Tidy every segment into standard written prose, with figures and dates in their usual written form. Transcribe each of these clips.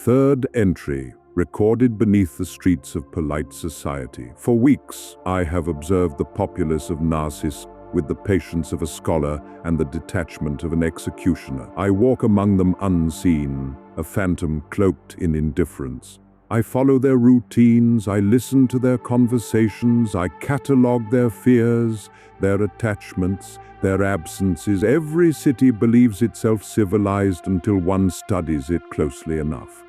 Third entry, recorded beneath the streets of polite society. For weeks, I have observed the populace of Narsis with the patience of a scholar and the detachment of an executioner. I walk among them unseen, a phantom cloaked in indifference. I follow their routines, I listen to their conversations, I catalogue their fears, their attachments, their absences. Every city believes itself civilized until one studies it closely enough.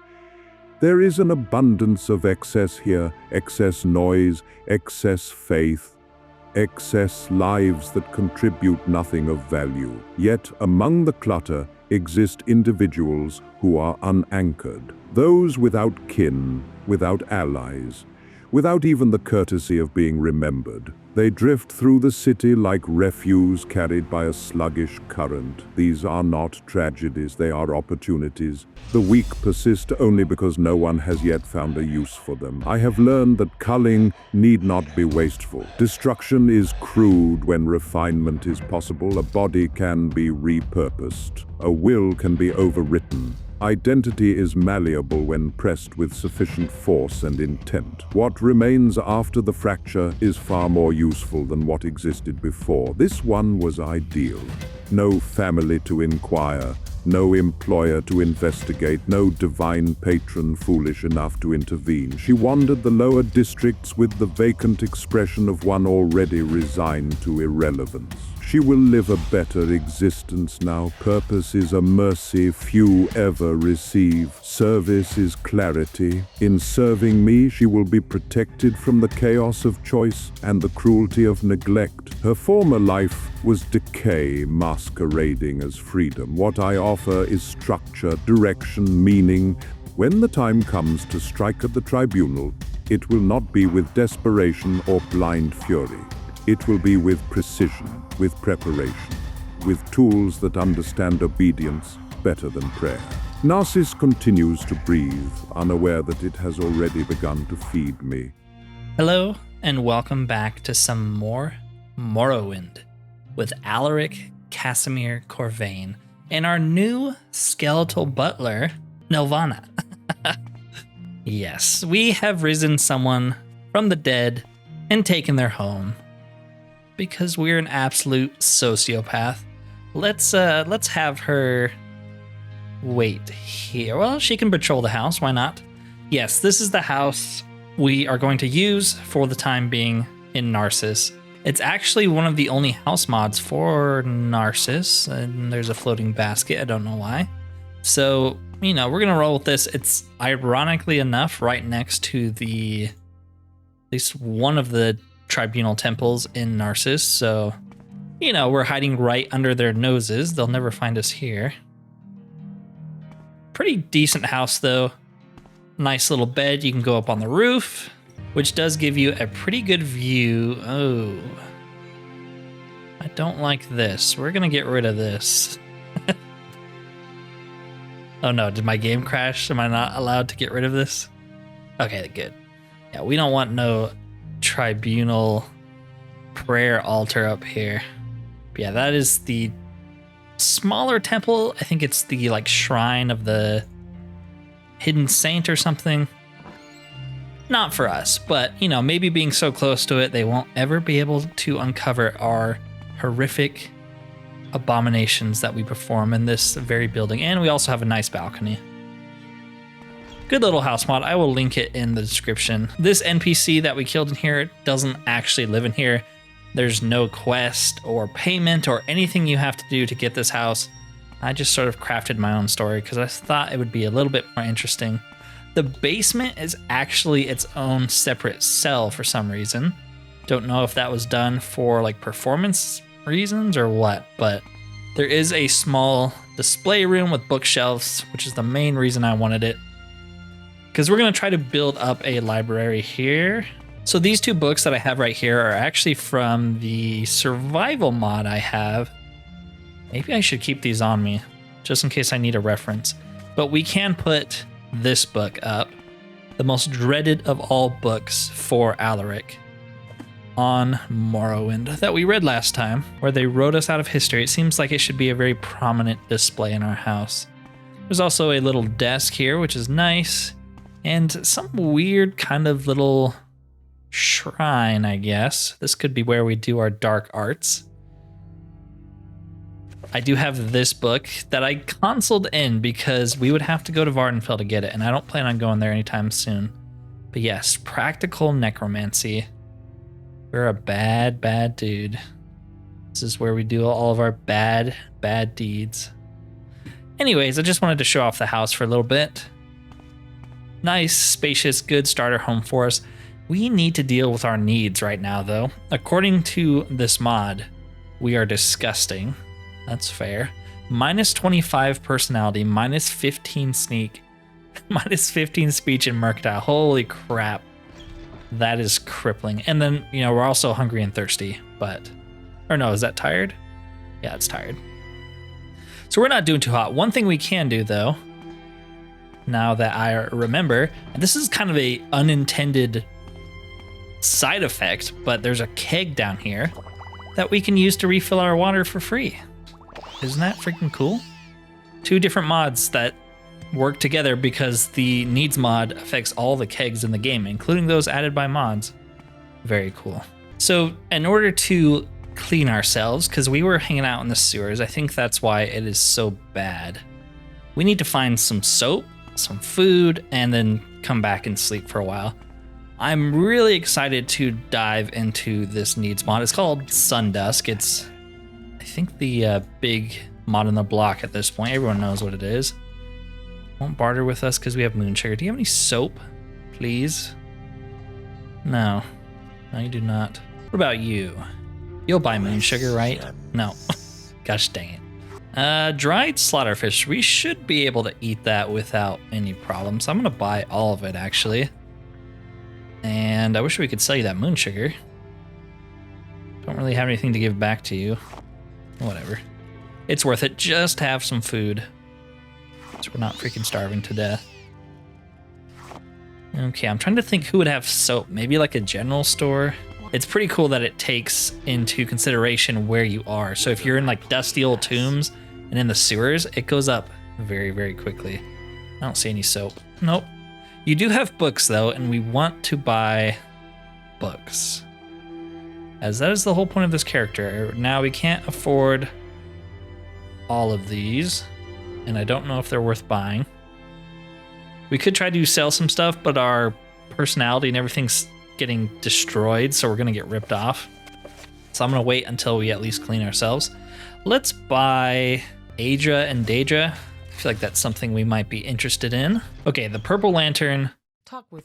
There is an abundance of excess here, excess noise, excess faith, excess lives that contribute nothing of value. Yet among the clutter exist individuals who are unanchored, those without kin, without allies, without even the courtesy of being remembered. They drift through the city like refuse carried by a sluggish current. These are not tragedies, they are opportunities. The weak persist only because no one has yet found a use for them. I have learned that culling need not be wasteful. Destruction is crude when refinement is possible. A body can be repurposed. A will can be overwritten. Identity is malleable when pressed with sufficient force and intent. What remains after the fracture is far more useful than what existed before. This one was ideal. No family to inquire, no employer to investigate, no divine patron foolish enough to intervene. She wandered the lower districts with the vacant expression of one already resigned to irrelevance. She will live a better existence now. Purpose is a mercy few ever receive. Service is clarity. In serving me, she will be protected from the chaos of choice and the cruelty of neglect. Her former life was decay masquerading as freedom. What I offer is structure, direction, meaning. When the time comes to strike at the tribunal, it will not be with desperation or blind fury. It will be with precision, with preparation, with tools that understand obedience better than prayer. Narsis continues to breathe, unaware that it has already begun to feed me. Hello, and welcome back to some more Morrowind with Alaric, Casimir, Corvain, and our new skeletal butler, Nelvana. Yes, we have risen someone from the dead and taken their home. Because we're an absolute sociopath, let's have her wait here. Well, she can patrol the house, why not? Yes, this is the house we are going to use for the time being in Narsis. It's actually one of the only house mods for Narsis, and there's a floating basket, I don't know why. So, we're gonna roll with this. It's ironically enough right next to at least one of the tribunal temples in Narsis, so we're hiding right under their noses. They'll never find us here. Pretty decent house though. Nice little bed. You can go up on the roof, which does give you a pretty good view. Oh, I don't like this. We're gonna get rid of this. Oh no, did my game crash? Am I not allowed to get rid of this? Okay, good. Yeah, we don't want no tribunal prayer altar up here. But yeah, that is the smaller temple. I think it's the shrine of the hidden saint or something. Not for us, but maybe being so close to it, they won't ever be able to uncover our horrific abominations that we perform in this very building. And we also have a nice balcony. Good little house mod. I will link it in the description. This NPC that we killed in here doesn't actually live in here. There's no quest or payment or anything you have to do to get this house. I just sort of crafted my own story because I thought it would be a little bit more interesting. The basement is actually its own separate cell for some reason. Don't know if that was done for performance reasons or what, but there is a small display room with bookshelves, which is the main reason I wanted it. Because we're going to try to build up a library here. So these two books that I have right here are actually from the survival mod I have. Maybe I should keep these on me, just in case I need a reference. But we can put this book up, the most dreaded of all books for Alaric, on Morrowind that we read last time, where they wrote us out of history. It seems like it should be a very prominent display in our house. There's also a little desk here, which is nice. And some weird kind of little shrine, I guess. This could be where we do our dark arts. I do have this book that I consoled in because we would have to go to Vardenfell to get it, and I don't plan on going there anytime soon. But yes, practical necromancy. We're a bad, bad dude. This is where we do all of our bad, bad deeds. Anyways, I just wanted to show off the house for a little bit. Nice, spacious, good starter home for us. We need to deal with our needs right now, though. According to this mod, we are disgusting. That's fair. Minus 25 personality, minus 15 sneak, minus 15 speech and mercantile. Holy crap. That is crippling. And then, you know, we're also hungry and thirsty, but... Or no, is that tired? Yeah, it's tired. So we're not doing too hot. One thing we can do, though, now that I remember, and this is kind of a unintended side effect, but there's a keg down here that we can use to refill our water for free. Isn't that freaking cool? 2 different mods that work together because the needs mod affects all the kegs in the game, including those added by mods. Very cool. So in order to clean ourselves, because we were hanging out in the sewers, I think that's why it is so bad. We need to find some soap, some food, and then come back and sleep for a while. I'm really excited to dive into this needs mod. It's called Sundusk. It's, I think, the big mod on the block at this point. Everyone knows what it is. Won't barter with us because we have moon sugar. Do you have any soap, please? No. No, you do not. What about you? You'll buy moon sugar, right? No. Gosh dang it. Dried slaughterfish. We should be able to eat that without any problems. I'm going to buy all of it, actually. And I wish we could sell you that moon sugar. Don't really have anything to give back to you. Whatever. It's worth it. Just have some food. So we're not freaking starving to death. Okay, I'm trying to think who would have soap. Maybe like a general store. It's pretty cool that it takes into consideration where you are. So if you're in like dusty old tombs and in the sewers, it goes up very, very quickly. I don't see any soap. Nope. You do have books though, and we want to buy books, as that is the whole point of this character. Now we can't afford all of these, and I don't know if they're worth buying. We could try to sell some stuff, but our personality and everything's getting destroyed, so we're gonna get ripped off. So I'm gonna wait until we at least clean ourselves. Let's buy Aedra and Daedra. I feel like that's something we might be interested in. Okay, the purple lantern.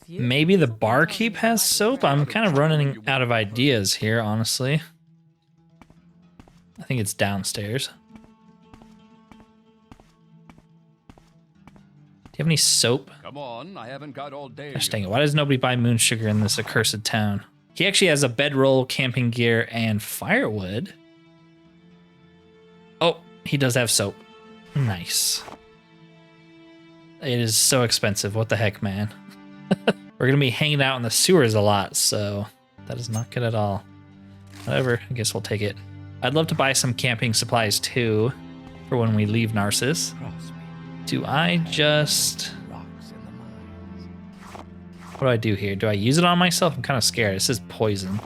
Maybe the barkeep has soap? I'm kind of running out of ideas here, honestly. I think it's downstairs. Do you have any soap? Come on, I haven't got all day. Gosh dang it, why does nobody buy moon sugar in this accursed town? He actually has a bedroll, camping gear, and firewood. Oh, he does have soap. Nice. It is so expensive. What the heck, man? We're gonna be hanging out in the sewers a lot, so that is not good at all. Whatever, I guess we'll take it. I'd love to buy some camping supplies too, for when we leave Narsis. Do I just... What do I do here? Do I use it on myself? I'm kind of scared. It says poison.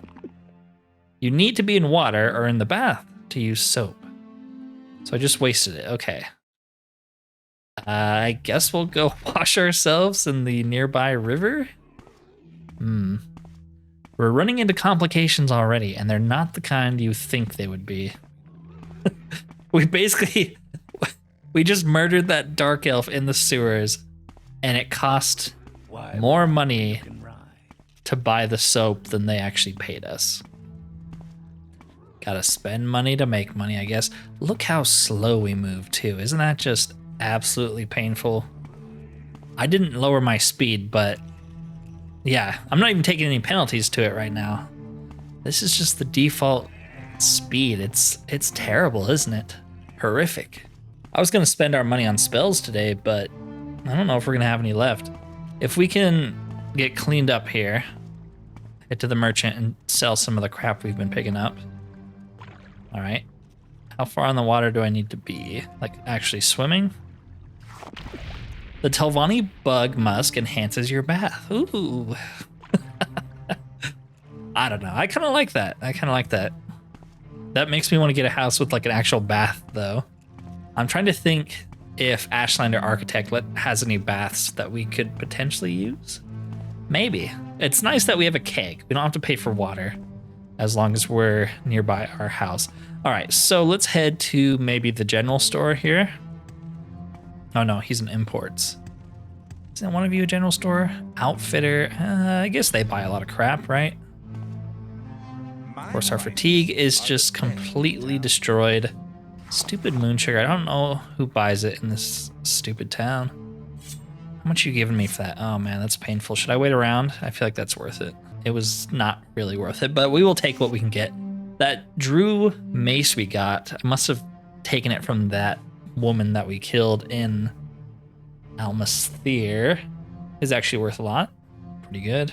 You need to be in water or in the bath to use soap. So I just wasted it. Okay. I guess we'll go wash ourselves in the nearby river? We're running into complications already, and they're not the kind you think they would be. We just murdered that dark elf in the sewers, and it cost more money to buy the soap than they actually paid us. Gotta spend money to make money, I guess. Look how slow we move too. Isn't that just absolutely painful? I didn't lower my speed, but yeah, I'm not even taking any penalties to it right now. This is just the default speed. It's terrible, isn't it? Horrific. I was gonna spend our money on spells today, but I don't know if we're gonna have any left. If we can get cleaned up here, head to the merchant and sell some of the crap we've been picking up. All right. How far on the water do I need to be? Like actually swimming? The Telvanni bug musk enhances your bath. Ooh. I don't know. I kind of like that. That makes me want to get a house with like an actual bath though. I'm trying to think if Ashlander Architect has any baths that we could potentially use. Maybe. It's nice that we have a keg. We don't have to pay for water as long as we're nearby our house. All right, so let's head to maybe the general store here. Oh no, he's in imports. Isn't one of you a general store? Outfitter, I guess they buy a lot of crap, right? Of course, our fatigue is just completely destroyed. Stupid moon sugar. I don't know who buys it in this stupid town. How much are you giving me for that? Oh man, that's painful. Should I wait around? I feel like that's worth it. It was not really worth it, but we will take what we can get. That Drew mace we got, I must have taken it from that woman that we killed in Almathir, is actually worth a lot. Pretty good.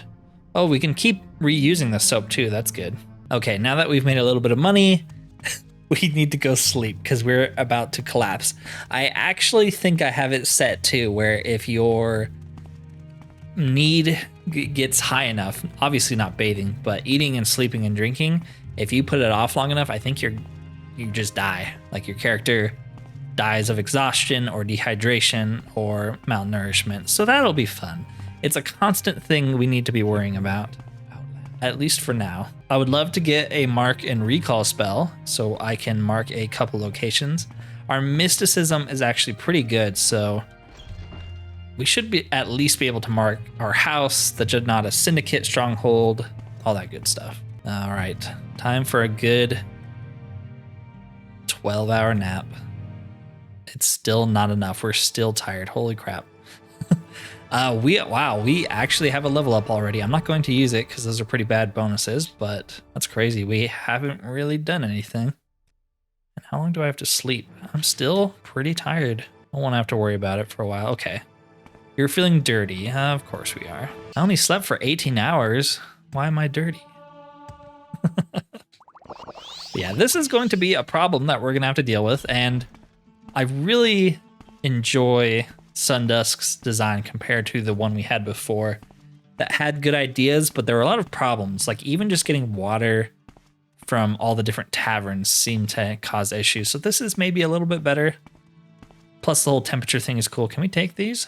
Oh, we can keep reusing the soap too. That's good. Okay, now that we've made a little bit of money, we need to go sleep because we're about to collapse. I actually think I have it set to where if your need gets high enough, obviously not bathing, but eating and sleeping and drinking, if you put it off long enough, I think you just die. Like your character dies of exhaustion or dehydration or malnourishment. So that'll be fun. It's a constant thing we need to be worrying about, at least for now. I would love to get a mark and recall spell so I can mark a couple locations. Our mysticism is actually pretty good, so we should be at least be able to mark our house, the Ja-Natta Syndicate stronghold, all that good stuff. All right, time for a good 12-hour nap. It's still not enough. We're still tired. Holy crap. We actually have a level up already. I'm not going to use it because those are pretty bad bonuses, but that's crazy. We haven't really done anything. And how long do I have to sleep? I'm still pretty tired. I won't have to worry about it for a while. Okay. You're feeling dirty. Of course we are. I only slept for 18 hours. Why am I dirty? Yeah, this is going to be a problem that we're going to have to deal with, and I really enjoy Sundusk's design compared to the one we had before that had good ideas, but there were a lot of problems. Like even just getting water from all the different taverns seemed to cause issues. So this is maybe a little bit better. Plus the whole temperature thing is cool. Can we take these?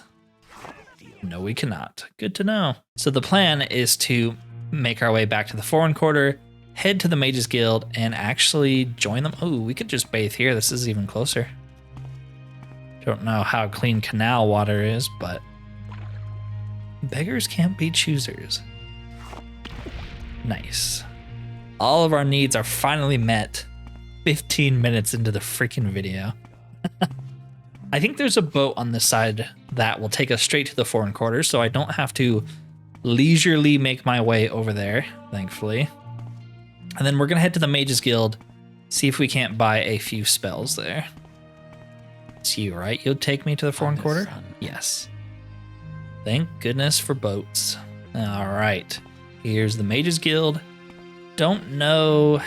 No, we cannot. Good to know. So the plan is to make our way back to the Foreign Quarter, head to the Mages Guild, and actually join them. Oh, we could just bathe here. This is even closer. Don't know how clean canal water is, but beggars can't be choosers. Nice. All of our needs are finally met 15 minutes into the freaking video. I think there's a boat on this side that will take us straight to the Foreign Quarters, so I don't have to leisurely make my way over there, thankfully. And then we're going to head to the Mages Guild, see if we can't buy a few spells there. It's you, right? You'll take me to the Foreign Quarter? Yes. Thank goodness for boats. All right. Here's the Mages Guild. Don't know.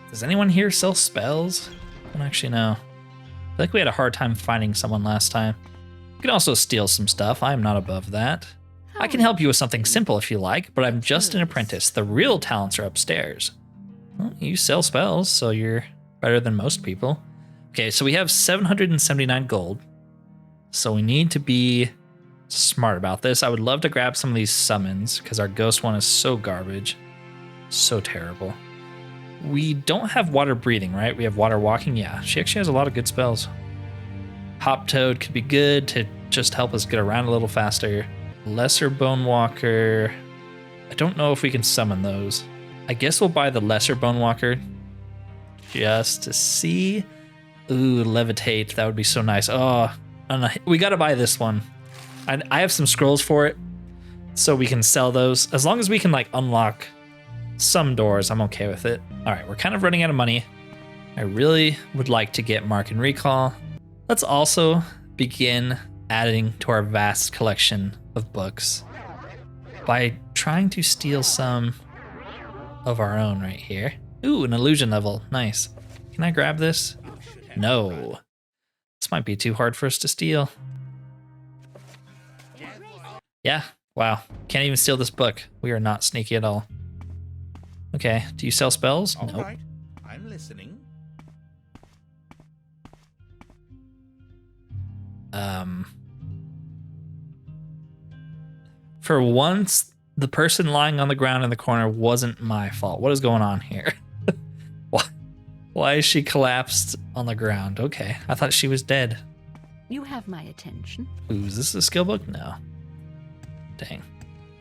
Does anyone here sell spells? I don't actually know. I feel like we had a hard time finding someone last time. You can also steal some stuff. I'm not above that. I can help you with something simple if you like, but I'm just an apprentice. The real talents are upstairs. Well, you sell spells, so you're better than most people. Okay, so we have 779 gold. So we need to be smart about this. I would love to grab some of these summons because our ghost one is so garbage. So terrible. We don't have water breathing, right? We have water walking. Yeah, she actually has a lot of good spells. Hop Toad could be good to just help us get around a little faster. Lesser Bone Walker. I don't know if we can summon those. I guess we'll buy the Lesser Bone Walker just to see. Ooh, Levitate. That would be so nice. Oh, we got to buy this one. I have some scrolls for it, so we can sell those. As long as we can like unlock some doors, I'm okay with it. All right, we're kind of running out of money. I really would like to get Mark and Recall. Let's also begin adding to our vast collection of books by trying to steal some of our own right here. Ooh, an illusion level. Nice. Can I grab this? No. This might be too hard for us to steal. Yeah. Wow. Can't even steal this book. We are not sneaky at all. Okay. Do you sell spells? All Nope. right, I'm listening. For once, the person lying on the ground in the corner wasn't my fault. What is going on here? Why is she collapsed on the ground? Okay. I thought she was dead. You have my attention. Ooh, is this a skill book? No. Dang.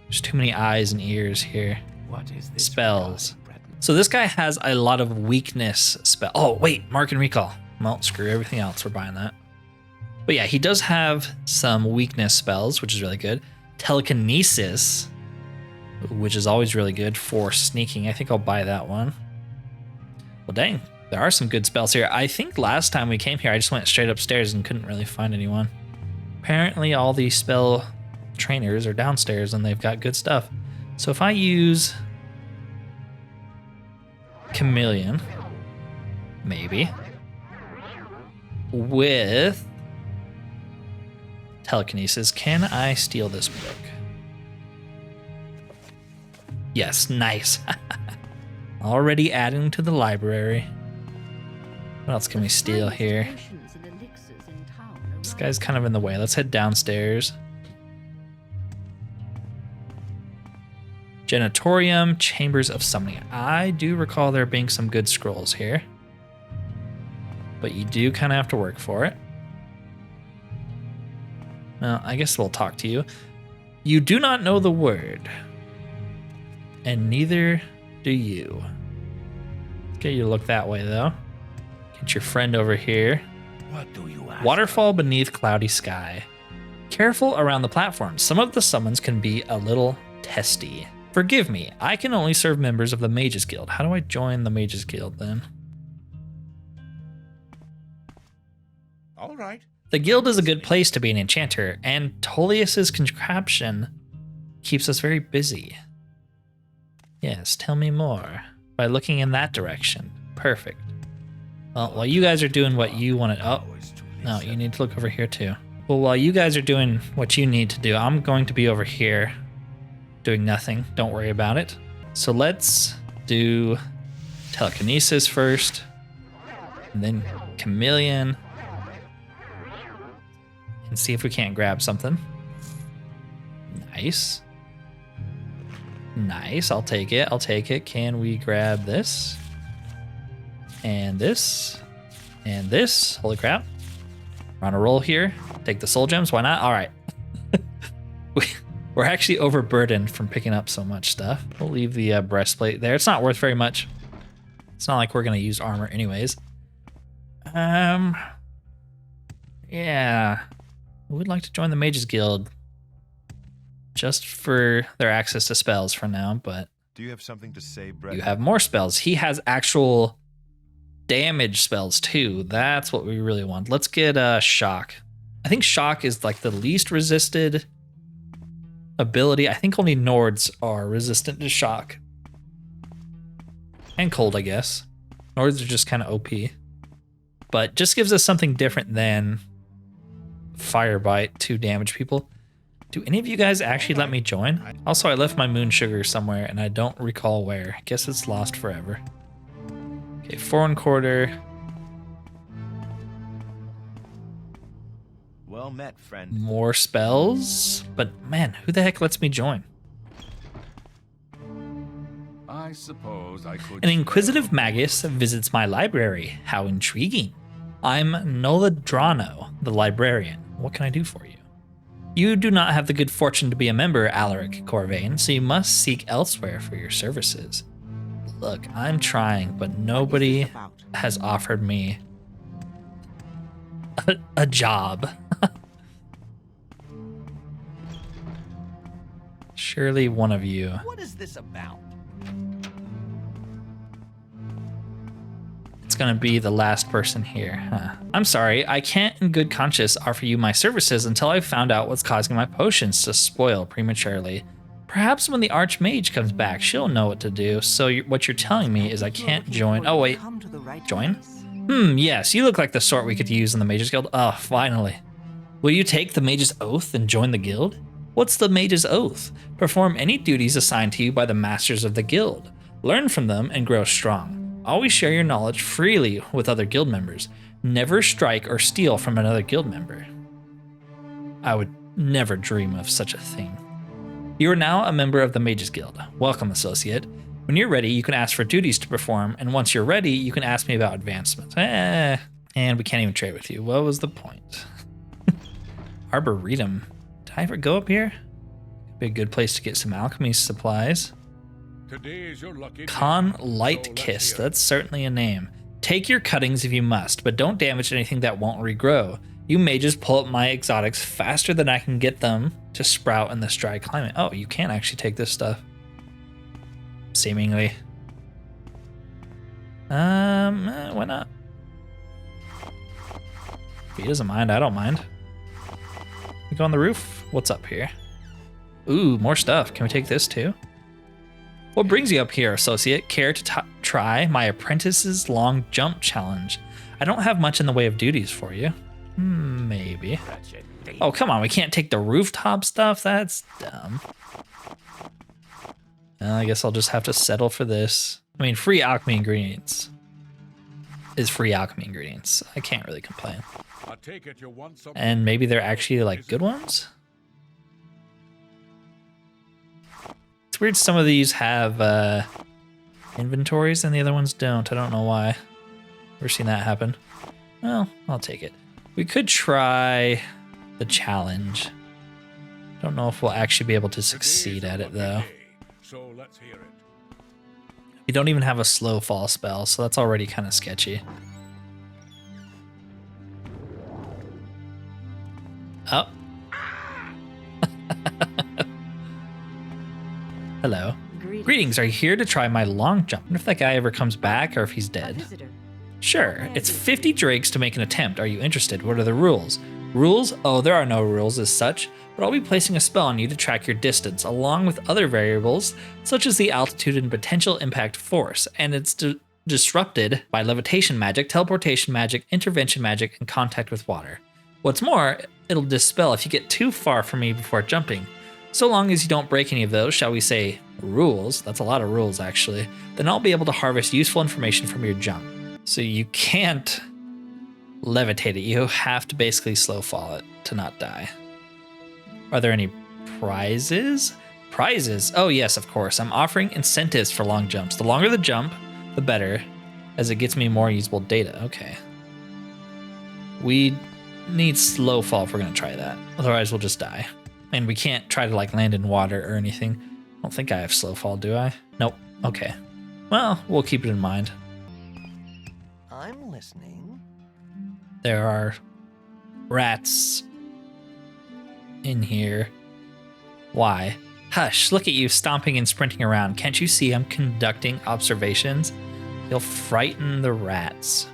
There's too many eyes and ears here. What is this? Spells. So this guy has a lot of weakness spell. Oh, wait, mark and recall. Well, screw everything else. We're buying that. But yeah, he does have some weakness spells, which is really good. Telekinesis, which is always really good for sneaking. I think I'll buy that one. Well, dang, there are some good spells here. I think last time we came here, I just went straight upstairs and couldn't really find anyone. Apparently, all these spell trainers are downstairs and they've got good stuff. So if I use Chameleon, maybe, with telekinesis, can I steal this book? Yes, nice. Already adding to the library. What else can we steal here? This guy's kind of in the way. Let's head downstairs. Janitorium, Chambers of Summoning. I do recall there being some good scrolls here, but you do kind of have to work for it. Well, I guess we'll talk to you. You do not know the word, and neither do you. Get you to look that way, though. Get your friend over here. What do you ask? Waterfall beneath cloudy sky. Careful around the platform. Some of the summons can be a little testy. Forgive me, I can only serve members of the Mages Guild. How do I join the Mages Guild then? All right. The guild is a good place to be an enchanter, and Tullius's contraption keeps us very busy. Yes, tell me more. By looking in that direction. Perfect. Well, while you guys are doing what you want to... Oh, no, you need to look over here too. Well, while you guys are doing what you need to do, I'm going to be over here doing nothing. Don't worry about it. So let's do telekinesis first, and then chameleon, and see if we can't grab something. Nice. Nice, I'll take it, I'll take it. Can we grab this? And this? And this? Holy crap. We're on a roll here. Take the soul gems, why not? All right. We're actually overburdened from picking up so much stuff. We'll leave the breastplate there. It's not worth very much. It's not like we're gonna use armor anyways. Yeah. We'd like to join the Mages Guild just for their access to spells for now, but Do you have something to say, Brett? you have more spells. He has actual damage spells too. That's what we really want. Let's get shock. I think shock is like the least resisted ability. I think only Nords are resistant to shock. And cold, I guess. Nords are just kind of OP. But just gives us something different than fire bite to damage people. Do any of you guys actually let me join? Also, I left my moon sugar somewhere and I don't recall where. Guess it's lost forever. Okay, 4 1/4. Well met, friend. More spells? But man, who the heck lets me join? I suppose I could. An inquisitive magus visits my library. How intriguing. I'm Noladrano, the librarian. What can I do for you? You do not have the good fortune to be a member, Alaric Corvain, so you must seek elsewhere for your services. Look, I'm trying, but nobody has offered me a job. Surely one of you. What is this about? It's gonna be the last person here, huh? I'm sorry, I can't in good conscience offer you my services until I've found out what's causing my potions to spoil prematurely. Perhaps when the Archmage comes back, she'll know what to do, so what you're telling me is I can't join. Oh wait, join? Yes, you look like the sort we could use in the Mages Guild. Oh, finally. Will you take the Mage's Oath and join the guild? What's the Mage's Oath? Perform any duties assigned to you by the masters of the guild. Learn from them and grow strong. Always share your knowledge freely with other guild members. Never strike or steal from another guild member. I would never dream of such a thing. You are now a member of the Mages Guild. Welcome, associate. When you're ready, you can ask for duties to perform, and once you're ready, you can ask me about advancements. And we can't even trade with you. What was the point? Arboretum. Did I ever go up here? Be a good place to get some alchemy supplies. Today is your lucky Con day, Light so Kiss. let's hear it. That's certainly a name. Take your cuttings if you must, but don't damage anything that won't regrow. You mages pull up my exotics faster than I can get them to sprout in this dry climate. Oh, you can actually take this stuff. Seemingly. Why not? If he doesn't mind, I don't mind. We go on the roof? What's up here? Ooh, more stuff. Can we take this too? What brings you up here, associate? Care to try my apprentice's long jump challenge? I don't have much in the way of duties for you. Maybe. Oh, come on. We can't take the rooftop stuff? That's dumb. I guess I'll just have to settle for this. I mean, free alchemy ingredients is free alchemy ingredients. I can't really complain. I take it you want something. And maybe they're actually like good ones? It's weird some of these have inventories and the other ones don't. I don't know why. Never seen that happen. Well, I'll take it. We could try the challenge. Don't know if we'll actually be able to succeed at it though. So let's hear it. We don't even have a slow fall spell, so that's already kind of sketchy. Oh. Hello. Greetings, are you here to try my long jump? I wonder if that guy ever comes back or if he's dead. Sure, it's 50 drakes to make an attempt. Are you interested? What are the rules? Rules? Oh, there are no rules as such, but I'll be placing a spell on you to track your distance, along with other variables, such as the altitude and potential impact force, and it's disrupted by levitation magic, teleportation magic, intervention magic, and contact with water. What's more, it'll dispel if you get too far from me before jumping. So long as you don't break any of those, shall we say, rules, that's a lot of rules actually, then I'll be able to harvest useful information from your jump. So you can't levitate it, you have to basically slow fall it to not die. Are there any prizes? Prizes? Oh yes, of course. I'm offering incentives for long jumps. The longer the jump, the better, as it gets me more usable data. Okay. We need slow fall if we're gonna try that. Otherwise we'll just die. And we can't try to like land in water or anything. I don't think I have slow fall, do I? Nope. Okay. Well, we'll keep it in mind. I'm listening. There are rats in here. Why? Hush, look at you stomping and sprinting around. Can't you see I'm conducting observations? You'll frighten the rats.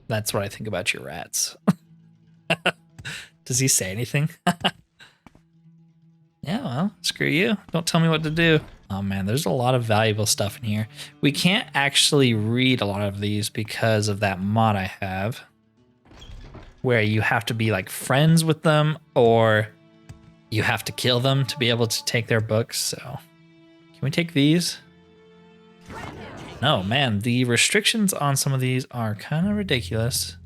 That's what I think about your rats. Does he say anything? Yeah, well, screw you. Don't tell me what to do. Oh man, there's a lot of valuable stuff in here. We can't actually read a lot of these because of that mod I have, where you have to be like friends with them or you have to kill them to be able to take their books. So can we take these? No, man, the restrictions on some of these are kind of ridiculous.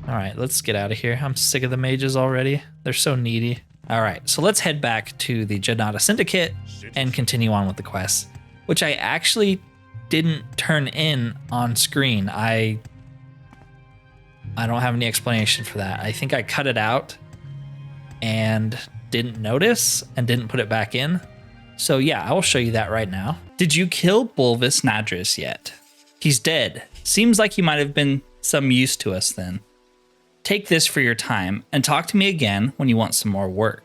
All right, let's get out of here. I'm sick of the mages already. They're so needy. All right, so let's head back to the Ja-Natta Syndicate and continue on with the quests, which I actually didn't turn in on screen. I don't have any explanation for that. I think I cut it out and didn't notice and didn't put it back in. So yeah, I will show you that right now. Did you kill Bulvis Nadris yet? He's dead. Seems like he might have been some use to us then. Take this for your time and talk to me again when you want some more work.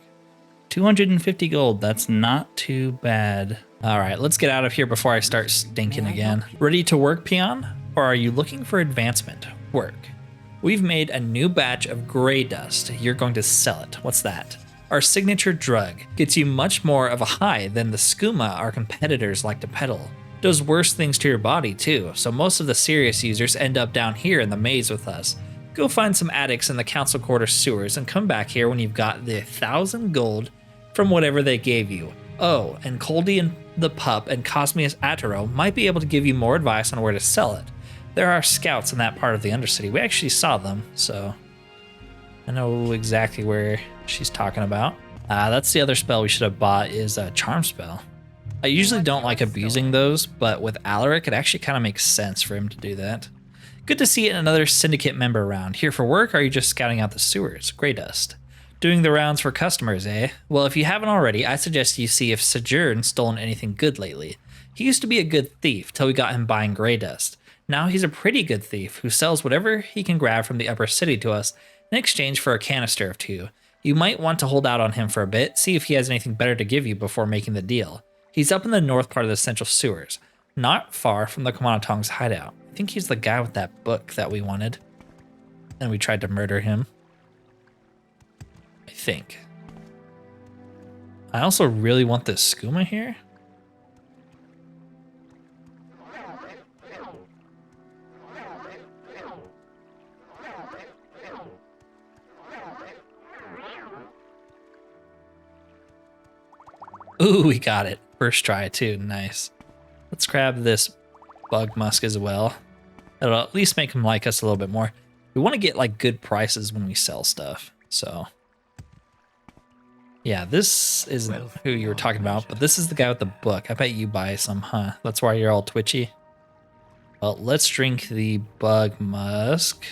250 gold, that's not too bad. All right, let's get out of here before I start stinking again. Ready to work, peon? Or are you looking for advancement? Work. We've made a new batch of gray dust. You're going to sell it. What's that? Our signature drug. Gets you much more of a high than the skooma our competitors like to peddle. Does worse things to your body too, so most of the serious users end up down here in the maze with us. Go find some addicts in the council quarter sewers and come back here when you've got the 1,000 gold from whatever they gave you. Oh, and Coldy and the pup and Cosmius Atero might be able to give you more advice on where to sell it. There are scouts in that part of the Undercity. We actually saw them, so I know exactly where she's talking about. That's the other spell we should have bought is a charm spell. I usually don't like abusing those, but with Alaric, it actually kind of makes sense for him to do that. Good to see another syndicate member around. Here for work, or are you just scouting out the sewers? Grey Dust. Doing the rounds for customers, eh? Well, if you haven't already, I suggest you see if Sojourn's stolen anything good lately. He used to be a good thief till we got him buying Grey Dust. Now he's a pretty good thief who sells whatever he can grab from the upper city to us in exchange for a canister or two. You might want to hold out on him for a bit, see if he has anything better to give you before making the deal. He's up in the north part of the central sewers, not far from the Kamanatong's hideout. I think he's the guy with that book that we wanted. And we tried to murder him. I think. I also really want this skooma here. Ooh, we got it. First try too, nice. Let's grab this bug musk as well. That'll at least make him like us a little bit more. We want to get like good prices when we sell stuff, so. Yeah, this isn't who you were talking about, but this is the guy with the book. I bet you buy some, huh? That's why you're all twitchy. Well, let's drink the bug musk.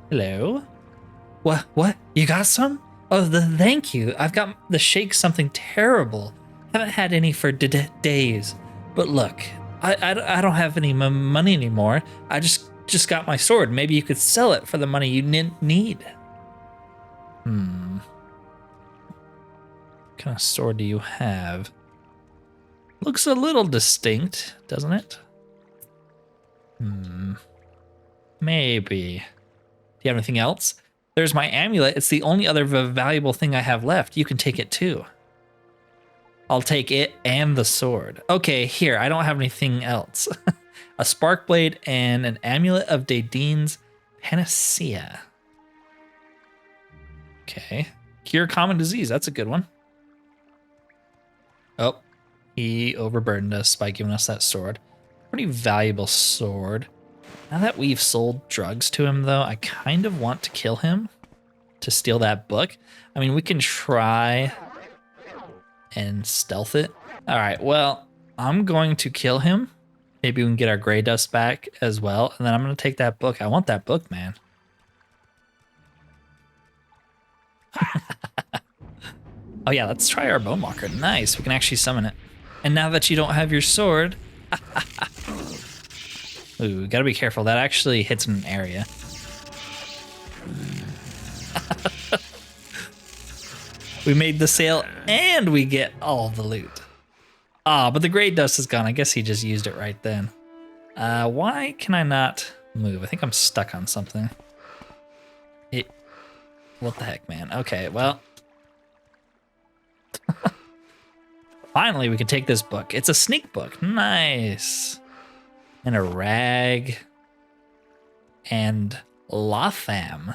Hello? What? You got some? Oh, thank you. I've got the shake something terrible. Haven't had any for days. But look, I don't have any money anymore. I just got my sword. Maybe you could sell it for the money you need. What kind of sword do you have? Looks a little distinct, doesn't it? Maybe. Do you have anything else? There's my amulet. It's the only other valuable thing I have left. You can take it too. I'll take it and the sword. Okay, here. I don't have anything else. A spark blade and an amulet of Dadine's panacea. Okay. Cure common disease. That's a good one. Oh, he overburdened us by giving us that sword. Pretty valuable sword. Now that we've sold drugs to him, though, I kind of want to kill him to steal that book. I mean, we can try and stealth it. All right, well, I'm going to kill him. Maybe we can get our Grey Dust back as well. And then I'm going to take that book. I want that book, man. Oh, yeah, let's try our Bone Walker. Nice, we can actually summon it. And now that you don't have your sword... Ooh, gotta be careful. That actually hits an area. We made the sale and we get all the loot. Ah, but the Grey Dust is gone. I guess he just used it right then. Why can I not move? I think I'm stuck on something. What the heck, man? Okay, well. Finally, we can take this book. It's a sneak book. Nice. And a rag. And Lotham.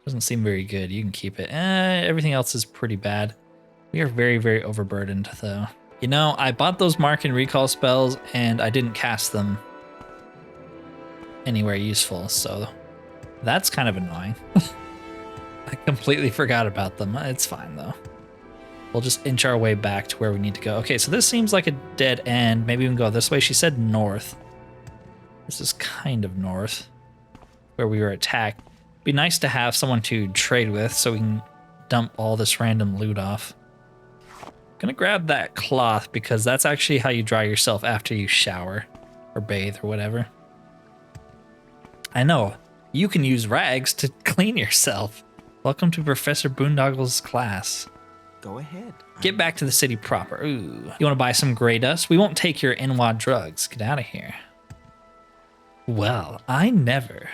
Doesn't seem very good. You can keep it. Everything else is pretty bad. We are very, very overburdened, though. You know, I bought those mark and recall spells, and I didn't cast them anywhere useful, so that's kind of annoying. I completely forgot about them. It's fine, though. We'll just inch our way back to where we need to go. Okay, so this seems like a dead end. Maybe we can go this way. She said north. This is kind of north, where we were attacked. Be nice to have someone to trade with so we can dump all this random loot off. Gonna grab that cloth because that's actually how you dry yourself after you shower or bathe or whatever. I know, you can use rags to clean yourself. Welcome to Professor Boondoggle's class. Go ahead. Get back to the city proper. Ooh. You want to buy some Grey Dust? We won't take your NWA drugs. Get out of here. Well, I never.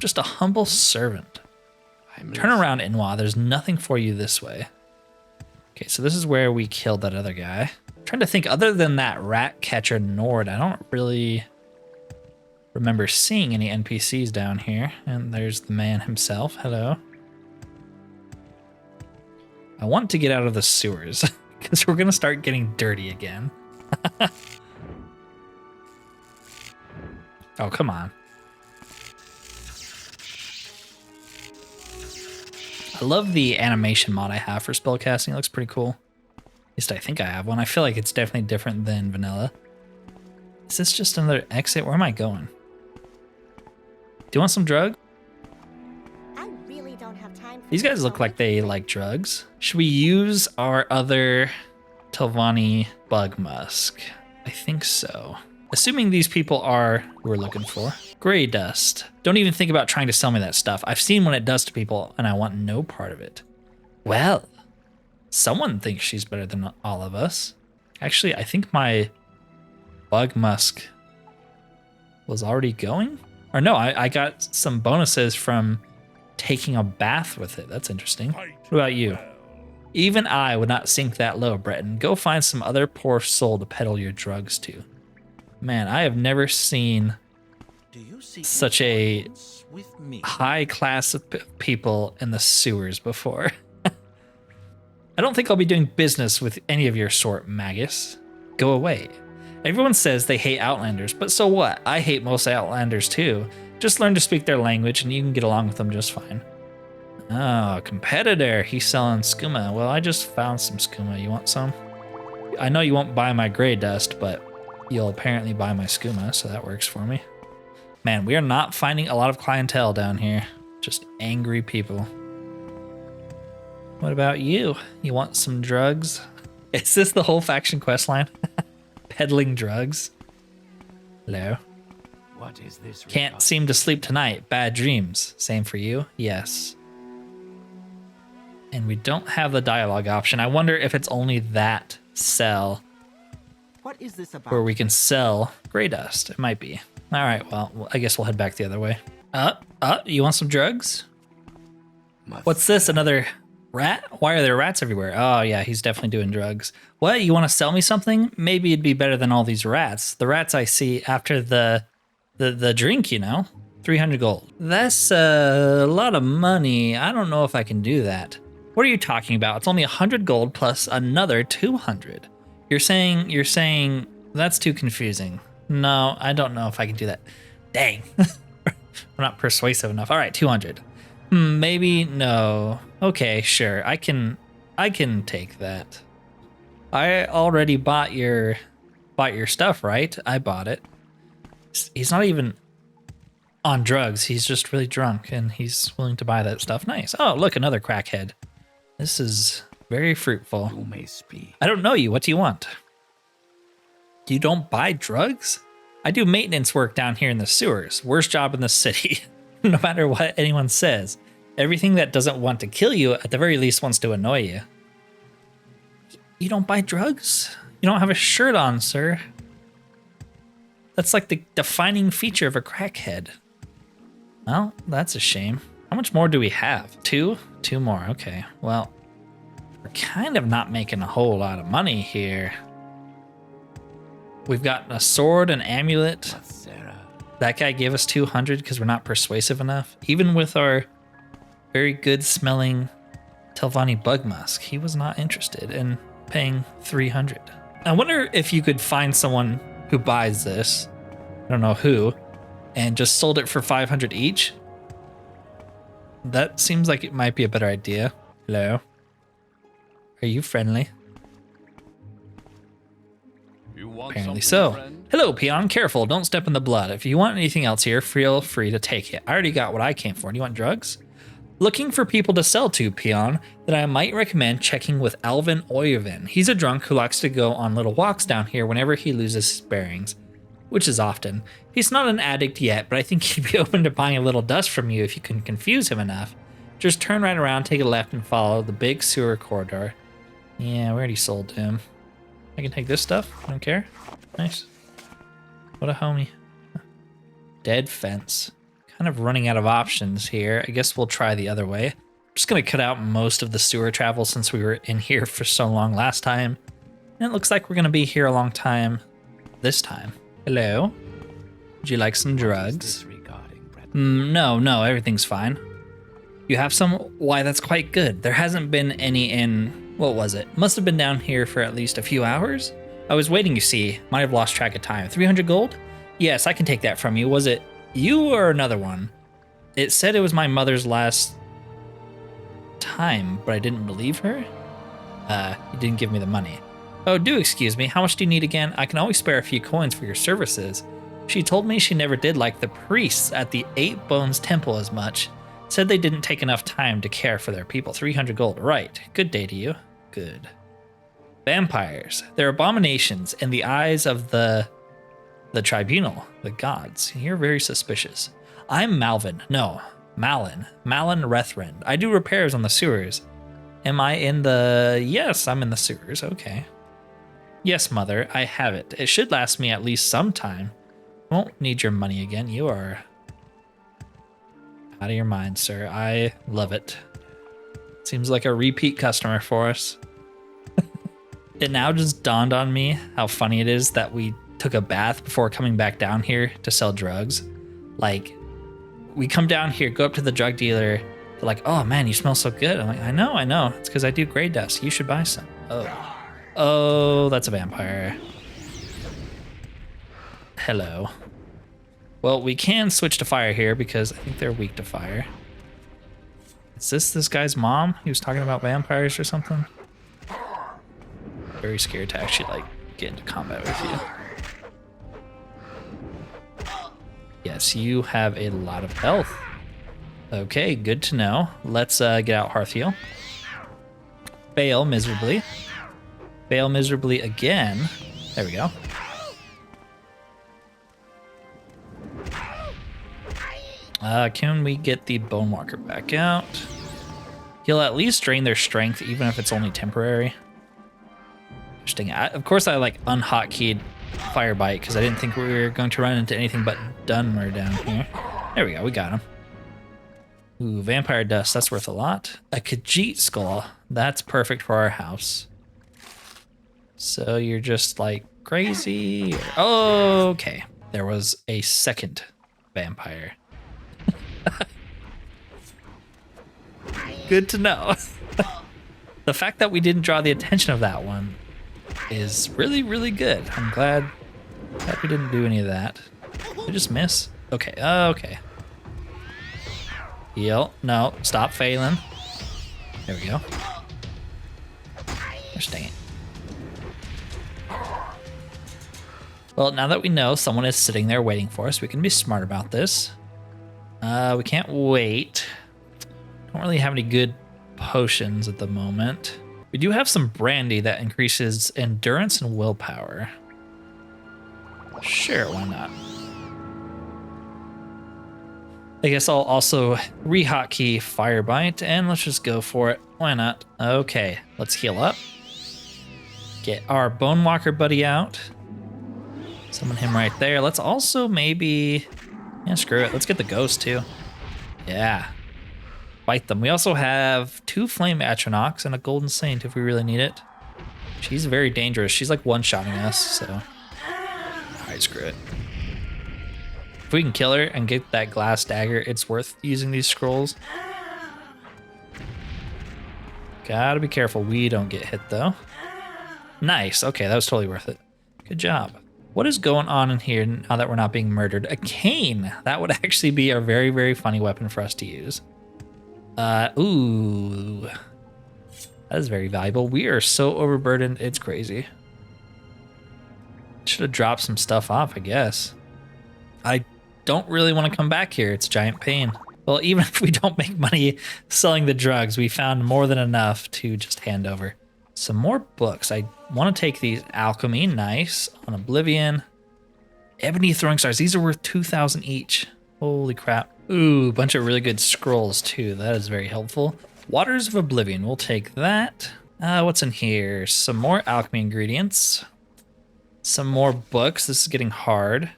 Just a humble servant. Turn around, NWA. There's nothing for you this way. Okay, so this is where we killed that other guy. Trying to think, other than that rat catcher Nord, I don't really remember seeing any NPCs down here. And there's the man himself. Hello. I want to get out of the sewers because we're going to start getting dirty again. Oh, come on. I love the animation mod I have for spellcasting. It looks pretty cool. At least I think I have one. I feel like it's definitely different than vanilla. Is this just another exit? Where am I going? Do you want some drug? I really don't have time for These guys look like they like drugs. Should we use our other Telvanni bug musk? I think so. Assuming these people are who we're looking for. Gray dust. Don't even think about trying to sell me that stuff. I've seen what it does to people and I want no part of it. Well, someone thinks she's better than all of us. Actually, I think my bug musk was already going. Or no, I got some bonuses from taking a bath with it. That's interesting. What about you? Even I would not sink that low, Breton. Go find some other poor soul to peddle your drugs to. Man, I have never seen such a high class of people in the sewers before. I don't think I'll be doing business with any of your sort, Magus. Go away. Everyone says they hate Outlanders, but so what? I hate most Outlanders too. Just learn to speak their language and you can get along with them just fine. Oh, competitor. He's selling skooma. Well, I just found some skooma. You want some? I know you won't buy my gray dust, but you'll apparently buy my skooma, so that works for me. Man, we are not finding a lot of clientele down here. Just angry people. What about you? You want some drugs? Is this the whole faction quest line? Peddling drugs? Hello? What is this? Can't seem to sleep tonight. Bad dreams. Same for you? Yes. And we don't have the dialogue option. I wonder if it's only that cell What is this about? where we can sell gray dust. It might be. All right, well, I guess we'll head back the other way. You want some drugs? What's this, another rat? Why are there rats everywhere? Oh yeah, he's definitely doing drugs. What, you want to sell me something? Maybe it'd be better than all these rats. The rats I see after the drink, you know? 300 gold. That's a lot of money. I don't know if I can do that. What are you talking about? It's only 100 gold plus another 200. You're saying that's too confusing. No, I don't know if I can do that. Dang. We're not persuasive enough. All right, 200. Maybe no. Okay, sure. I can take that. I already bought your stuff, right? I bought it. He's not even on drugs. He's just really drunk and he's willing to buy that stuff. Nice. Oh, look, another crackhead. This is very fruitful. You may speak. I don't know you. What do you want? You don't buy drugs? I do maintenance work down here in the sewers. Worst job in the city. No matter what anyone says. Everything that doesn't want to kill you, at the very least, wants to annoy you. You don't buy drugs? You don't have a shirt on, sir. That's like the defining feature of a crackhead. Well, that's a shame. How much more do we have? Two? Two more, okay. Well, we're kind of not making a whole lot of money here. We've got a sword, an amulet. That guy gave us 200 because we're not persuasive enough. Even with our very good smelling Telvanni bug musk, he was not interested in paying 300. I wonder if you could find someone who buys this, I don't know who, and just sold it for 500 each. That seems like it might be a better idea. Hello? Are you friendly? Apparently so. Hello, peon. Careful, don't step in the blood. If you want anything else here, feel free to take it. I already got what I came for. Do you want drugs? Looking for people to sell to, peon, then I might recommend checking with Alvin Oyvin. He's a drunk who likes to go on little walks down here whenever he loses his bearings, which is often. He's not an addict yet, but I think he'd be open to buying a little dust from you if you can confuse him enough. Just turn right around, take a left, and follow the big sewer corridor. Yeah, we already sold to him. I can take this stuff. I don't care. Nice. What a homie. Dead fence. Kind of running out of options here. I guess we'll try the other way. I'm just going to cut out most of the sewer travel since we were in here for so long last time. And it looks like we're gonna be here a long time this time. Hello? Would you like some drugs? No, everything's fine. You have some? Why, that's quite good. There hasn't been any in, what was it? Must have been down here for at least a few hours. I was waiting, you see. Might have lost track of time. 300 gold? Yes, I can take that from you. Was it you or another one? It said it was my mother's last time, but I didn't believe her. You didn't give me the money. Oh, do excuse me. How much do you need again? I can always spare a few coins for your services. She told me she never did like the priests at the Eight Bones Temple as much. Said they didn't take enough time to care for their people. 300 gold. Right. Good day to you. Good. Vampires. They're abominations in the eyes of the tribunal, the gods. You're very suspicious. I'm Malvin. No, Malin. Malin Rethrend. I do repairs on the sewers. Am I in the... Yes, I'm in the sewers. Okay. Yes, mother, I have it. It should last me at least some time. Won't need your money again. You are out of your mind, sir. I love it. Seems like a repeat customer for us. It now just dawned on me how funny it is that we took a bath before coming back down here to sell drugs. Like, we come down here, go up to the drug dealer, they're like, oh man, you smell so good. I'm like, I know. It's because I do gray dust. You should buy some. Oh, that's a vampire. Hello. Well, we can switch to fire here because I think they're weak to fire. Is this guy's mom? He was talking about vampires or something? Very scared to actually like get into combat with you. Yes, you have a lot of health. Okay, good to know. Let's get out Hearth Heal. Fail miserably. Fail miserably again. There we go. Can we get the Bone Walker back out? He'll at least drain their strength, even if it's only temporary. Interesting. Of course, I like unhotkeyed Fire Bite because I didn't think we were going to run into anything but Dunmer down here. There we go. We got him. Ooh, Vampire Dust. That's worth a lot. A Khajiit Skull. That's perfect for our house. So you're just like crazy. Okay. There was a second vampire. Good to know. The fact that we didn't draw the attention of that one is really, really good. I'm glad that we didn't do any of that. Did I just miss? Okay, okay. Heal. No, stop failing. There we go. Gosh dang it. Well, now that we know someone is sitting there waiting for us, we can be smart about this. We can't wait. Don't really have any good potions at the moment. We do have some brandy that increases endurance and willpower. Sure, why not? I guess I'll also re-hotkey Firebite, and let's just go for it. Why not? Okay, let's heal up. Get our Bone Walker buddy out. Summon him right there. Let's also maybe... Yeah, screw it. Let's get the ghost too. Yeah. Fight them. We also have 2 Flame Atronachs and a Golden Saint if we really need it. She's very dangerous. She's like one-shotting us, so... Alright, screw it. If we can kill her and get that glass dagger, it's worth using these scrolls. Gotta be careful we don't get hit, though. Nice. Okay, that was totally worth it. Good job. What is going on in here now that we're not being murdered? A cane! That would actually be a very, very funny weapon for us to use. Ooh. That is very valuable. We are so overburdened, it's crazy. Should have dropped some stuff off, I guess. I don't really want to come back here. It's a giant pain. Well, even if we don't make money selling the drugs, we found more than enough to just hand over. Some more books. I want to take these. Alchemy, nice. On Oblivion. Ebony Throwing Stars. These are worth 2,000 each. Holy crap. Ooh, a bunch of really good scrolls too. That is very helpful. Waters of Oblivion. We'll take that. What's in here? Some more alchemy ingredients. Some more books. This is getting hard.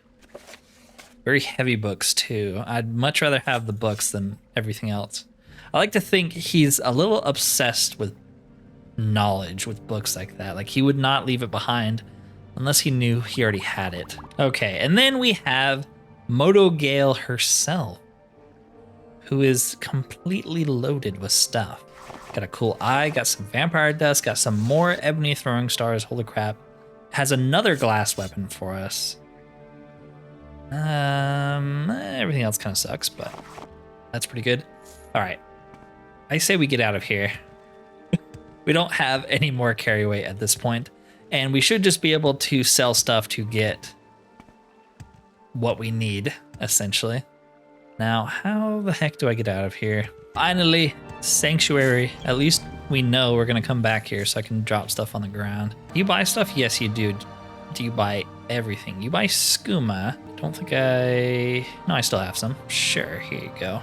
Very heavy books too. I'd much rather have the books than everything else. I like to think he's a little obsessed with knowledge with books like that. Like, he would not leave it behind unless he knew he already had it. Okay, and then we have Moto Gale herself, who is completely loaded with stuff. Got a cool eye, got some vampire dust, got some more ebony throwing stars, holy crap. Has another glass weapon for us. Everything else kind of sucks, but that's pretty good. All right, I say we get out of here. We don't have any more carry weight at this point, and we should just be able to sell stuff to get what we need, essentially. Now, how the heck do I get out of here? Finally, Sanctuary. At least we know we're gonna come back here so I can drop stuff on the ground. Do you buy stuff? Yes, you do. Do you buy everything? You buy skooma. Don't think no, I still have some. Sure, here you go.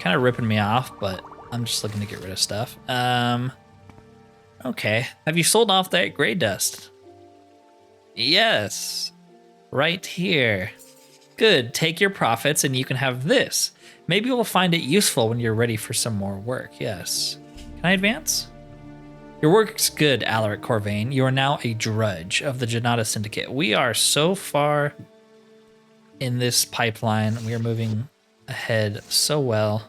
Kind of ripping me off, but I'm just looking to get rid of stuff. Okay. Have you sold off that gray dust? Yes. Right here. Good. Take your profits and you can have this. Maybe we'll find it useful when you're ready for some more work. Yes. Can I advance? Your work's good, Alaric Corvain. You are now a drudge of the Ja-Natta Syndicate. We are so far in this pipeline. We are moving ahead so well.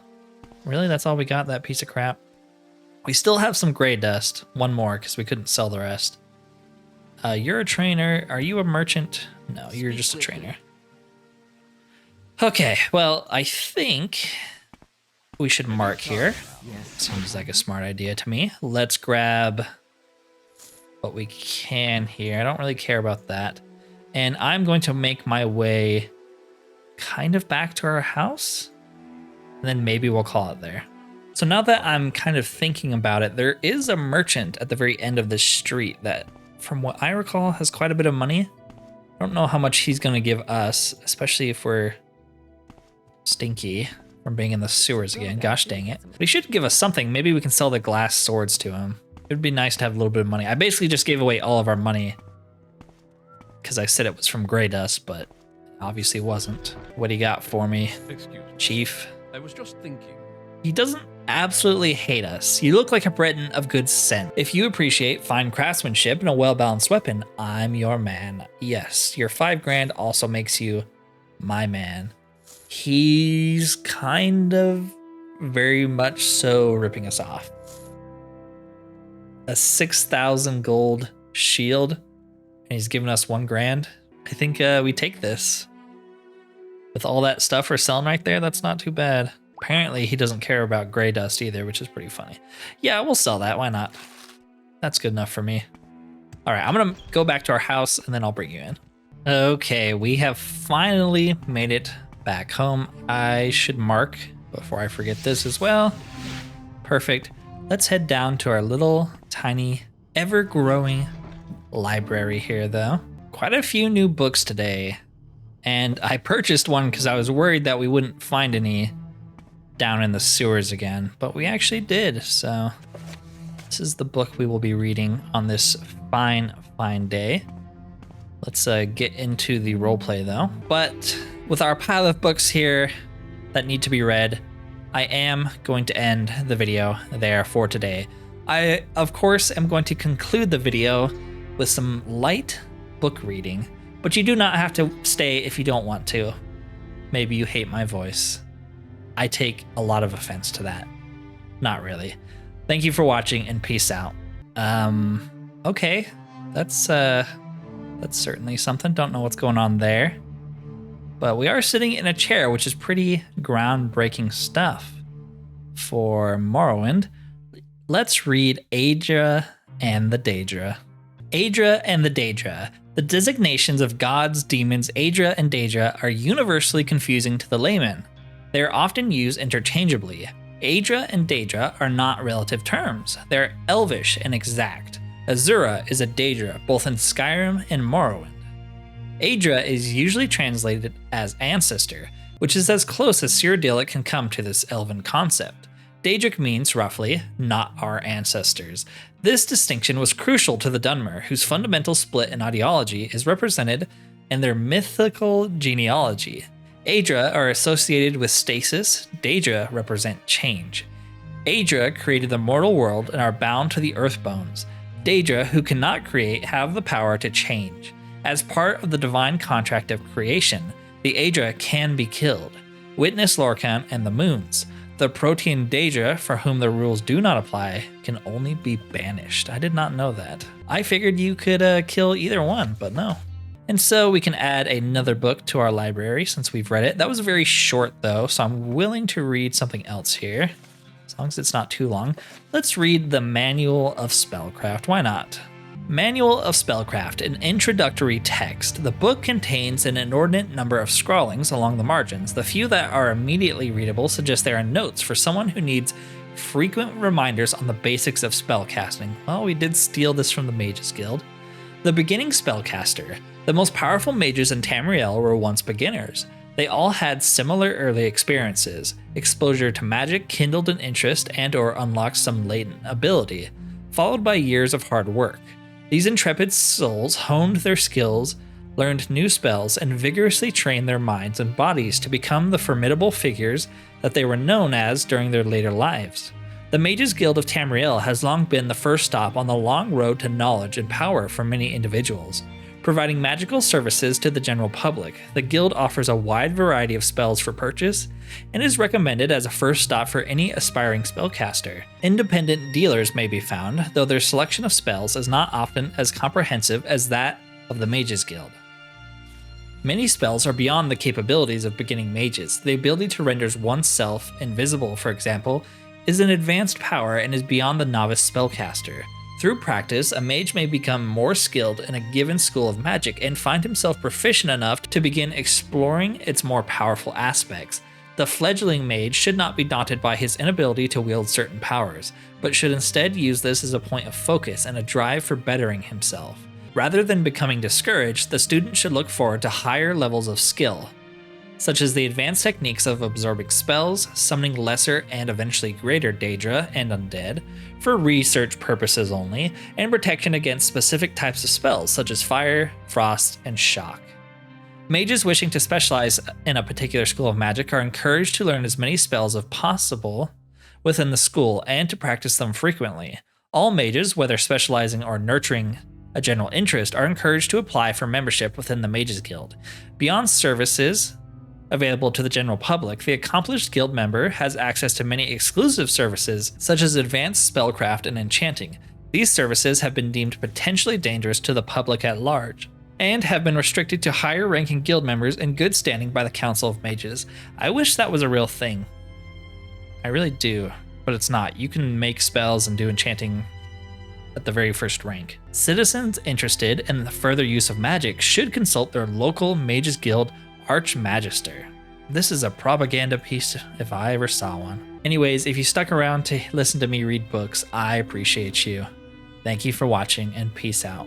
Really, that's all we got, that piece of crap? We still have some gray dust. One more, because we couldn't sell the rest. You're a trainer. Are you a merchant? No, you're just a trainer. Okay, well, I think we should mark here. Seems like a smart idea to me. Let's grab what we can here. I don't really care about that. And I'm going to make my way kind of back to our house. And then maybe we'll call it there. So now that I'm kind of thinking about it, there is a merchant at the very end of this street that, from what I recall, has quite a bit of money. I don't know how much he's going to give us, especially if we're stinky from being in the sewers again. Gosh dang it. But he should give us something. Maybe we can sell the glass swords to him. It would be nice to have a little bit of money. I basically just gave away all of our money because I said it was from gray dust, but obviously it wasn't. What do you got for me, Excuse me. Chief? I was just thinking. He doesn't absolutely hate us. You look like a Breton of good sense. If you appreciate fine craftsmanship and a well-balanced weapon, I'm your man. Yes, your 5 grand also makes you my man. He's kind of very much so ripping us off. A 6,000 gold shield, and he's giving us 1 grand. I think we take this. With all that stuff we're selling right there, that's not too bad. Apparently he doesn't care about gray dust either, which is pretty funny. Yeah, we'll sell that. Why not? That's good enough for me. All right, I'm gonna go back to our house and then I'll bring you in. Okay, we have finally made it back home. I should mark before I forget this as well. Perfect. Let's head down to our little tiny ever-growing library here though. Quite a few new books today. And I purchased one because I was worried that we wouldn't find any down in the sewers again, but we actually did. So this is the book we will be reading on this fine, fine day. Let's get into the roleplay though. But with our pile of books here that need to be read, I am going to end the video there for today. I, of course, am going to conclude the video with some light book reading, but you do not have to stay if you don't want to. Maybe you hate my voice. I take a lot of offense to that. Not really. Thank you for watching and peace out. Okay, that's certainly something. Don't know what's going on there. But we are sitting in a chair, which is pretty groundbreaking stuff for Morrowind. Let's read Aedra and the Daedra. Aedra and the Daedra. The designations of gods, demons, Aedra and Daedra are universally confusing to the layman. They are often used interchangeably. Aedra and Daedra are not relative terms. They're elvish and exact. Azura is a Daedra, both in Skyrim and Morrowind. Aedra is usually translated as ancestor, which is as close as Cyrodiilic can come to this elven concept. Daedric means, roughly, not our ancestors. This distinction was crucial to the Dunmer, whose fundamental split in ideology is represented in their mythical genealogy. Aedra are associated with stasis, Daedra represent change. Aedra created the mortal world and are bound to the Earthbones. Daedra, who cannot create, have the power to change. As part of the divine contract of creation, the Aedra can be killed. Witness Lorcan and the Moons. The protean Daedra, for whom the rules do not apply, can only be banished. I did not know that. I figured you could kill either one, but no. And so we can add another book to our library since we've read it. That was very short though, so I'm willing to read something else here. As long as it's not too long. Let's read the Manual of Spellcraft. Why not? Manual of Spellcraft, an introductory text. The book contains an inordinate number of scrawlings along the margins. The few that are immediately readable suggest they are notes for someone who needs frequent reminders on the basics of spellcasting. Well, we did steal this from the Mages Guild. The beginning spellcaster. The most powerful mages in Tamriel were once beginners. They all had similar early experiences. Exposure to magic kindled an interest and/or unlocked some latent ability, followed by years of hard work. These intrepid souls honed their skills, learned new spells, and vigorously trained their minds and bodies to become the formidable figures that they were known as during their later lives. The Mages Guild of Tamriel has long been the first stop on the long road to knowledge and power for many individuals. Providing magical services to the general public, the guild offers a wide variety of spells for purchase and is recommended as a first stop for any aspiring spellcaster. Independent dealers may be found, though their selection of spells is not often as comprehensive as that of the Mages Guild. Many spells are beyond the capabilities of beginning mages. The ability to render oneself invisible, for example, is an advanced power and is beyond the novice spellcaster. Through practice, a mage may become more skilled in a given school of magic and find himself proficient enough to begin exploring its more powerful aspects. The fledgling mage should not be daunted by his inability to wield certain powers, but should instead use this as a point of focus and a drive for bettering himself. Rather than becoming discouraged, the student should look forward to higher levels of skill, such as the advanced techniques of absorbing spells, summoning lesser and eventually greater Daedra and undead, for research purposes only, and protection against specific types of spells such as fire, frost, and shock. Mages wishing to specialize in a particular school of magic are encouraged to learn as many spells as possible within the school and to practice them frequently. All mages, whether specializing or nurturing a general interest, are encouraged to apply for membership within the Mages Guild. Beyond services available to the general public, the accomplished guild member has access to many exclusive services such as advanced spellcraft and enchanting. These services have been deemed potentially dangerous to the public at large, and have been restricted to higher ranking guild members in good standing by the Council of Mages. I wish that was a real thing. I really do, but it's not. You can make spells and do enchanting at the very first rank. Citizens interested in the further use of magic should consult their local Mages Guild Archmagister. This is a propaganda piece if I ever saw one. Anyways, if you stuck around to listen to me read books, I appreciate you. Thank you for watching and peace out.